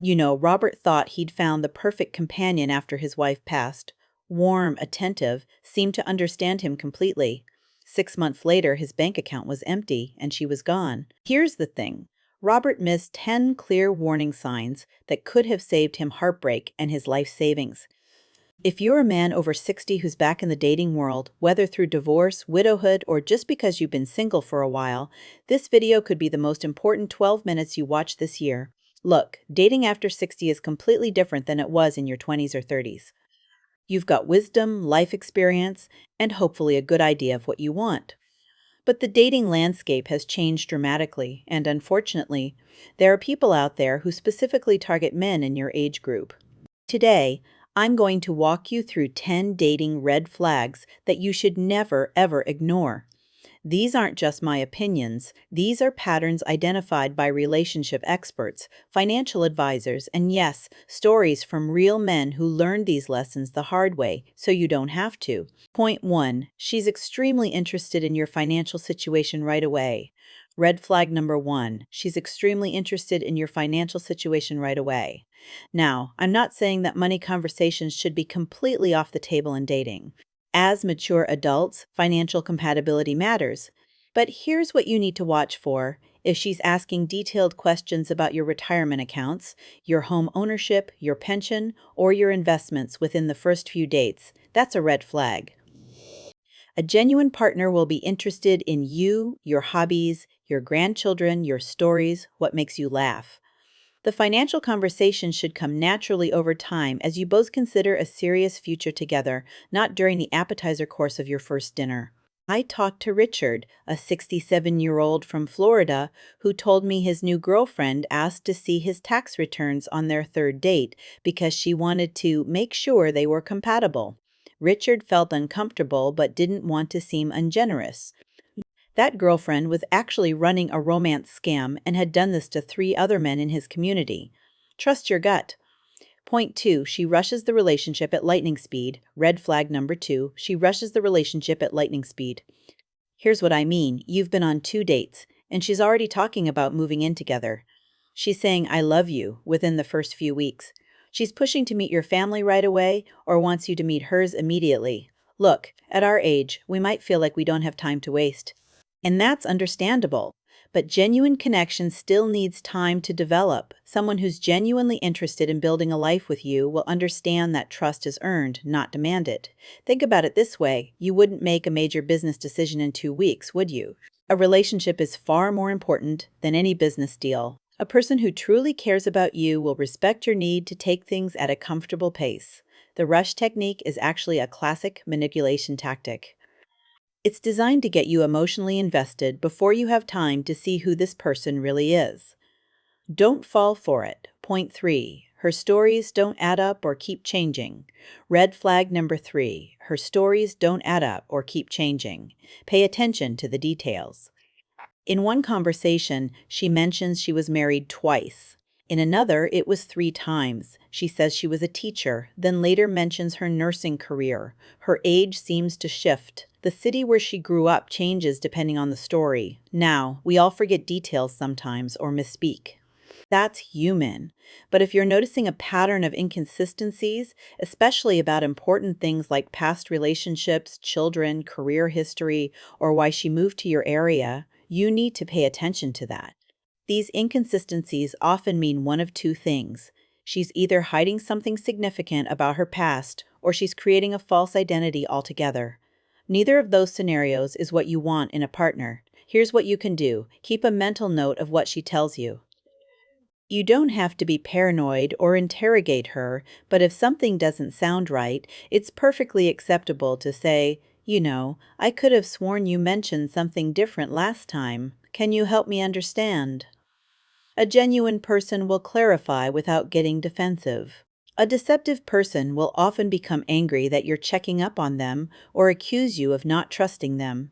Robert thought he'd found the perfect companion after his wife passed. Warm, attentive, seemed to understand him completely. 6 months later, his bank account was empty and she was gone. Here's the thing. Robert missed 10 clear warning signs that could have saved him heartbreak and his life savings. If you're a man over 60 who's back in the dating world, whether through divorce, widowhood, or just because you've been single for a while, this video could be the most important 12 minutes you watch this year. Look, dating after 60 is completely different than it was in your 20s or 30s. You've got wisdom, life experience, and hopefully a good idea of what you want. But the dating landscape has changed dramatically, and unfortunately, there are people out there who specifically target men in your age group. Today, I'm going to walk you through 10 dating red flags that you should never, ever ignore. These aren't just my opinions. These are patterns identified by relationship experts, financial advisors, and yes, stories from real men who learned these lessons the hard way, so you don't have to. Point 1. She's extremely interested in your financial situation right away. Red flag number 1. She's extremely interested in your financial situation right away. Now, I'm not saying that money conversations should be completely off the table in dating. As mature adults, financial compatibility matters. But here's what you need to watch for. If she's asking detailed questions about your retirement accounts, your home ownership, your pension, or your investments within the first few dates, that's a red flag. A genuine partner will be interested in you, your hobbies, your grandchildren, your stories, what makes you laugh. The financial conversation should come naturally over time as you both consider a serious future together, not during the appetizer course of your first dinner. I talked to Richard, a 67-year-old from Florida, who told me his new girlfriend asked to see his tax returns on their third date because she wanted to make sure they were compatible. Richard felt uncomfortable but didn't want to seem ungenerous. That girlfriend was actually running a romance scam and had done this to 3 other men in his community. Trust your gut. Point 2, she rushes the relationship at lightning speed. Red flag number 2, she rushes the relationship at lightning speed. Here's what I mean. You've been on 2 dates, and she's already talking about moving in together. She's saying, I love you, within the first few weeks. She's pushing to meet your family right away or wants you to meet hers immediately. Look, at our age, we might feel like we don't have time to waste. And that's understandable. But genuine connection still needs time to develop. Someone who's genuinely interested in building a life with you will understand that trust is earned, not demanded. Think about it this way. You wouldn't make a major business decision in 2 weeks, would you? A relationship is far more important than any business deal. A person who truly cares about you will respect your need to take things at a comfortable pace. The rush technique is actually a classic manipulation tactic. It's designed to get you emotionally invested before you have time to see who this person really is. Don't fall for it. Point 3. Her stories don't add up or keep changing. Red flag number 3. Her stories don't add up or keep changing. Pay attention to the details. In one conversation, she mentions she was married twice. In another, it was 3 times. She says she was a teacher, then later mentions her nursing career. Her age seems to shift. The city where she grew up changes depending on the story. Now, we all forget details sometimes or misspeak. That's human. But if you're noticing a pattern of inconsistencies, especially about important things like past relationships, children, career history, or why she moved to your area, you need to pay attention to that. These inconsistencies often mean one of 2 things. She's either hiding something significant about her past, or she's creating a false identity altogether. Neither of those scenarios is what you want in a partner. Here's what you can do. Keep a mental note of what she tells you. You don't have to be paranoid or interrogate her, but if something doesn't sound right, it's perfectly acceptable to say, I could have sworn you mentioned something different last time. Can you help me understand? A genuine person will clarify without getting defensive. A deceptive person will often become angry that you're checking up on them or accuse you of not trusting them.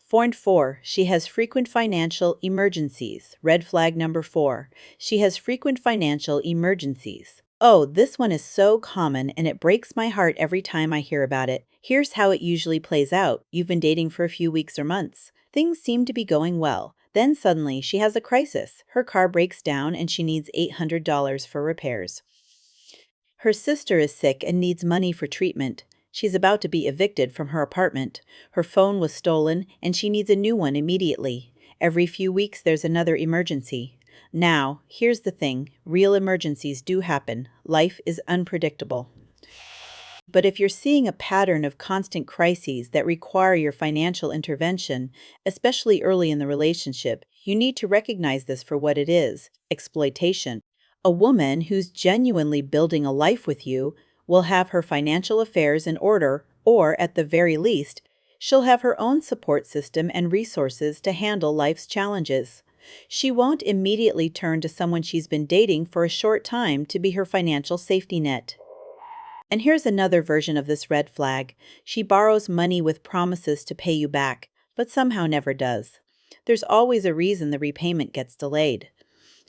Point 4, she has frequent financial emergencies. Red flag number 4, she has frequent financial emergencies. Oh, this one is so common and it breaks my heart every time I hear about it. Here's how it usually plays out. You've been dating for a few weeks or months. Things seem to be going well. Then suddenly she has a crisis. Her car breaks down and she needs $800 for repairs. Her sister is sick and needs money for treatment. She's about to be evicted from her apartment. Her phone was stolen and she needs a new one immediately. Every few weeks there's another emergency. Now, here's the thing, real emergencies do happen. Life is unpredictable. But if you're seeing a pattern of constant crises that require your financial intervention, especially early in the relationship, you need to recognize this for what it is: exploitation. A woman who's genuinely building a life with you will have her financial affairs in order, or at the very least, she'll have her own support system and resources to handle life's challenges. She won't immediately turn to someone she's been dating for a short time to be her financial safety net. And here's another version of this red flag. She borrows money with promises to pay you back, but somehow never does. There's always a reason the repayment gets delayed.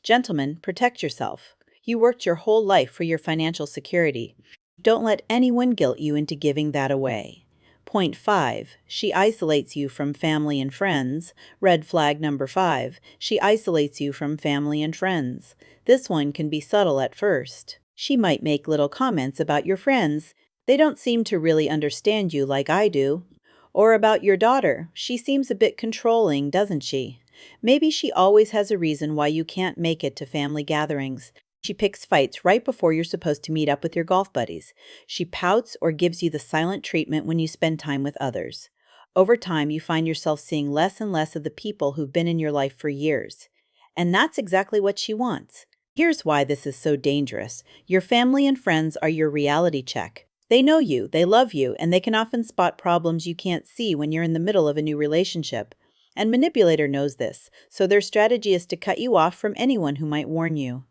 Gentlemen, protect yourself. You worked your whole life for your financial security. Don't let anyone guilt you into giving that away. Point 5. She isolates you from family and friends. Red flag number 5. She isolates you from family and friends. This one can be subtle at first. She might make little comments about your friends. They don't seem to really understand you like I do. Or about your daughter. She seems a bit controlling, doesn't she? Maybe she always has a reason why you can't make it to family gatherings. She picks fights right before you're supposed to meet up with your golf buddies. She pouts or gives you the silent treatment when you spend time with others. Over time, you find yourself seeing less and less of the people who've been in your life for years. And that's exactly what she wants. Here's why this is so dangerous. Your family and friends are your reality check. They know you, they love you, and they can often spot problems you can't see when you're in the middle of a new relationship. And manipulator knows this, so their strategy is to cut you off from anyone who might warn you.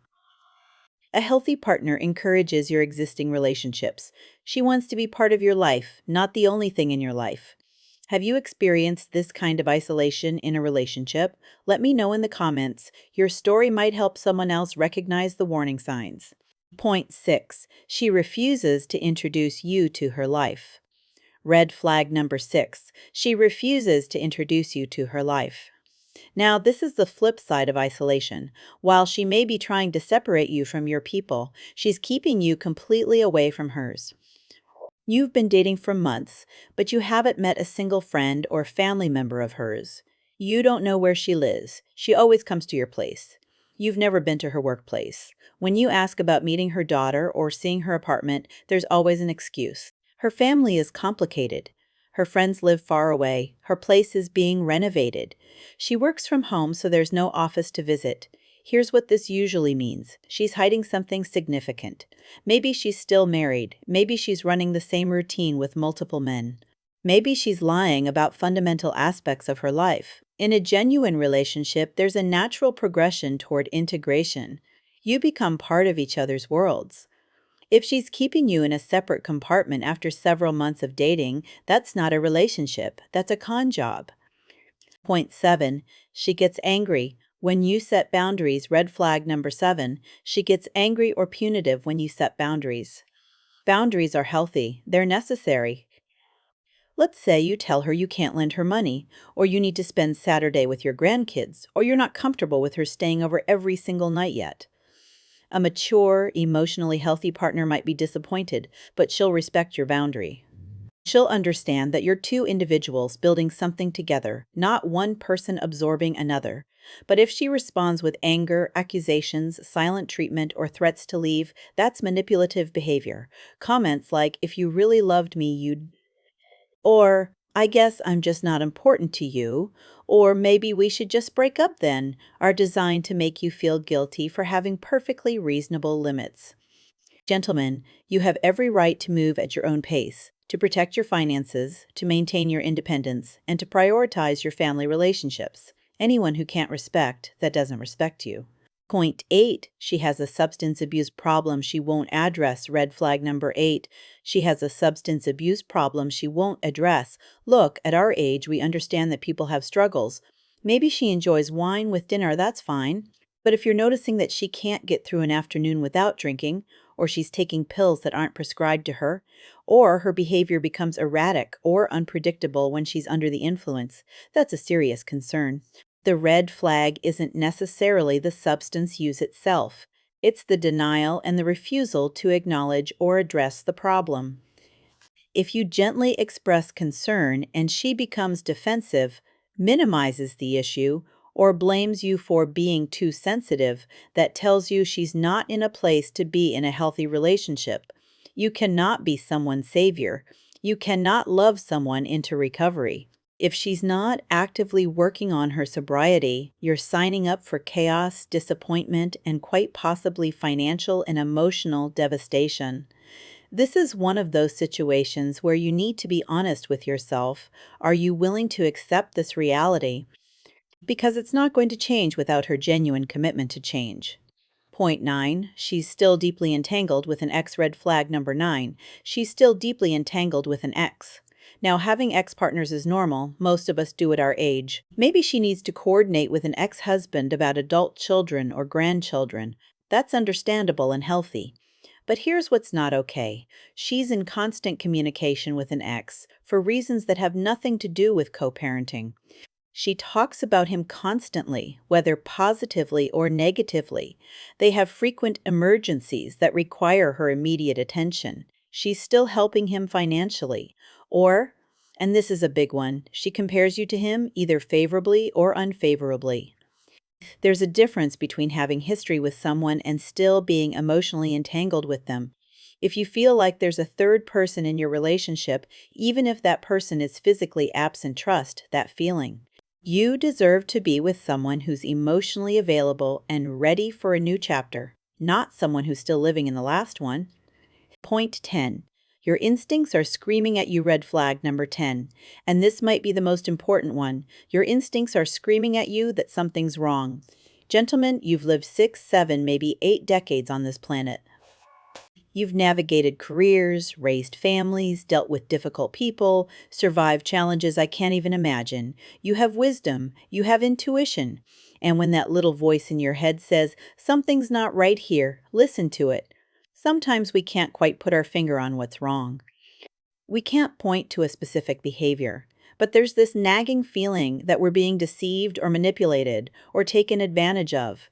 A healthy partner encourages your existing relationships. She wants to be part of your life, not the only thing in your life. Have you experienced this kind of isolation in a relationship? Let me know in the comments. Your story might help someone else recognize the warning signs. Point 6. She refuses to introduce you to her life. Red flag number 6. She refuses to introduce you to her life. Now, this is the flip side of isolation. While she may be trying to separate you from your people, she's keeping you completely away from hers. You've been dating for months, but you haven't met a single friend or family member of hers. You don't know where she lives. She always comes to your place. You've never been to her workplace. When you ask about meeting her daughter or seeing her apartment, there's always an excuse. Her family is complicated. Her friends live far away. Her place is being renovated. She works from home, so there's no office to visit. Here's what this usually means. She's hiding something significant. Maybe she's still married. Maybe she's running the same routine with multiple men. Maybe she's lying about fundamental aspects of her life. In a genuine relationship, there's a natural progression toward integration. You become part of each other's worlds. If she's keeping you in a separate compartment after several months of dating, that's not a relationship. That's a con job. Point 7. She gets angry when you set boundaries. Red flag number 7. She gets angry or punitive when you set boundaries. Boundaries are healthy. They're necessary. Let's say you tell her you can't lend her money, or you need to spend Saturday with your grandkids, or you're not comfortable with her staying over every single night yet. A mature, emotionally healthy partner might be disappointed, but she'll respect your boundary. She'll understand that you're two individuals building something together, not one person absorbing another. But if she responds with anger, accusations, silent treatment, or threats to leave, that's manipulative behavior. Comments like, "If you really loved me, you'd," or "I guess I'm just not important to you," or "maybe we should just break up then," are designed to make you feel guilty for having perfectly reasonable limits. Gentlemen, you have every right to move at your own pace, to protect your finances, to maintain your independence, and to prioritize your family relationships. Anyone who can't respect, that doesn't respect you. Point 8. She has a substance abuse problem she won't address. Red flag number 8. She has a substance abuse problem she won't address. Look, at our age, we understand that people have struggles. Maybe she enjoys wine with dinner, that's fine. But if you're noticing that she can't get through an afternoon without drinking, or she's taking pills that aren't prescribed to her, or her behavior becomes erratic or unpredictable when she's under the influence, that's a serious concern. The red flag isn't necessarily the substance use itself. It's the denial and the refusal to acknowledge or address the problem. If you gently express concern and she becomes defensive, minimizes the issue, or blames you for being too sensitive, that tells you she's not in a place to be in a healthy relationship. You cannot be someone's savior. You cannot love someone into recovery. If she's not actively working on her sobriety, you're signing up for chaos, disappointment, and quite possibly financial and emotional devastation. This is one of those situations where you need to be honest with yourself. Are you willing to accept this reality? Because it's not going to change without her genuine commitment to change. Point 9. She's still deeply entangled with an ex. Red flag number 9. She's still deeply entangled with an ex. Now, having ex-partners is normal. Most of us do at our age. Maybe she needs to coordinate with an ex-husband about adult children or grandchildren. That's understandable and healthy. But here's what's not okay. She's in constant communication with an ex for reasons that have nothing to do with co-parenting. She talks about him constantly, whether positively or negatively. They have frequent emergencies that require her immediate attention. She's still helping him financially. Or, and this is a big one, she compares you to him either favorably or unfavorably. There's a difference between having history with someone and still being emotionally entangled with them. If you feel like there's a third person in your relationship, even if that person is physically absent, trust that feeling. You deserve to be with someone who's emotionally available and ready for a new chapter, not someone who's still living in the last one. Point 10. Your instincts are screaming at you, red flag number 10. And this might be the most important one. Your instincts are screaming at you that something's wrong. Gentlemen, you've lived 6, 7, maybe 8 decades on this planet. You've navigated careers, raised families, dealt with difficult people, survived challenges I can't even imagine. You have wisdom, you have intuition. And when that little voice in your head says, something's not right here, listen to it. Sometimes we can't quite put our finger on what's wrong. We can't point to a specific behavior, but there's this nagging feeling that we're being deceived or manipulated or taken advantage of.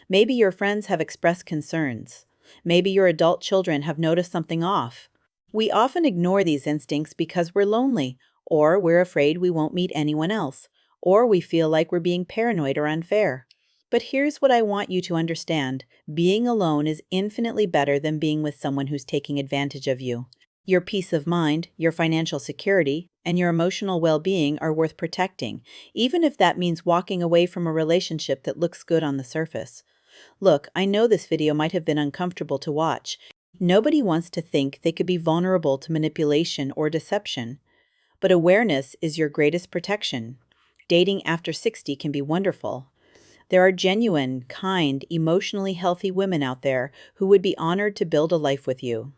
Maybe your friends have expressed concerns. Maybe your adult children have noticed something off. We often ignore these instincts because we're lonely, or we're afraid we won't meet anyone else, or we feel like we're being paranoid or unfair. But here's what I want you to understand. Being alone is infinitely better than being with someone who's taking advantage of you. Your peace of mind, your financial security, and your emotional well-being are worth protecting, even if that means walking away from a relationship that looks good on the surface. Look, I know this video might have been uncomfortable to watch. Nobody wants to think they could be vulnerable to manipulation or deception. But awareness is your greatest protection. Dating after 60 can be wonderful. There are genuine, kind, emotionally healthy women out there who would be honored to build a life with you.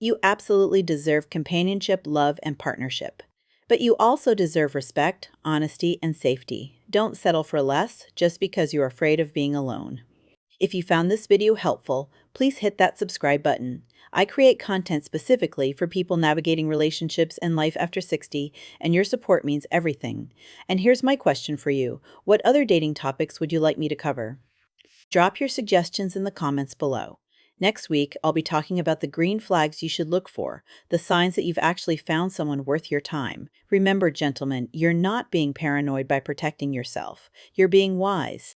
You absolutely deserve companionship, love, and partnership. But you also deserve respect, honesty, and safety. Don't settle for less just because you're afraid of being alone. If you found this video helpful, please hit that subscribe button. I create content specifically for people navigating relationships and life after 60, and your support means everything. And here's my question for you. What other dating topics would you like me to cover? Drop your suggestions in the comments below. Next week, I'll be talking about the green flags you should look for, the signs that you've actually found someone worth your time. Remember, gentlemen, you're not being paranoid by protecting yourself. You're being wise.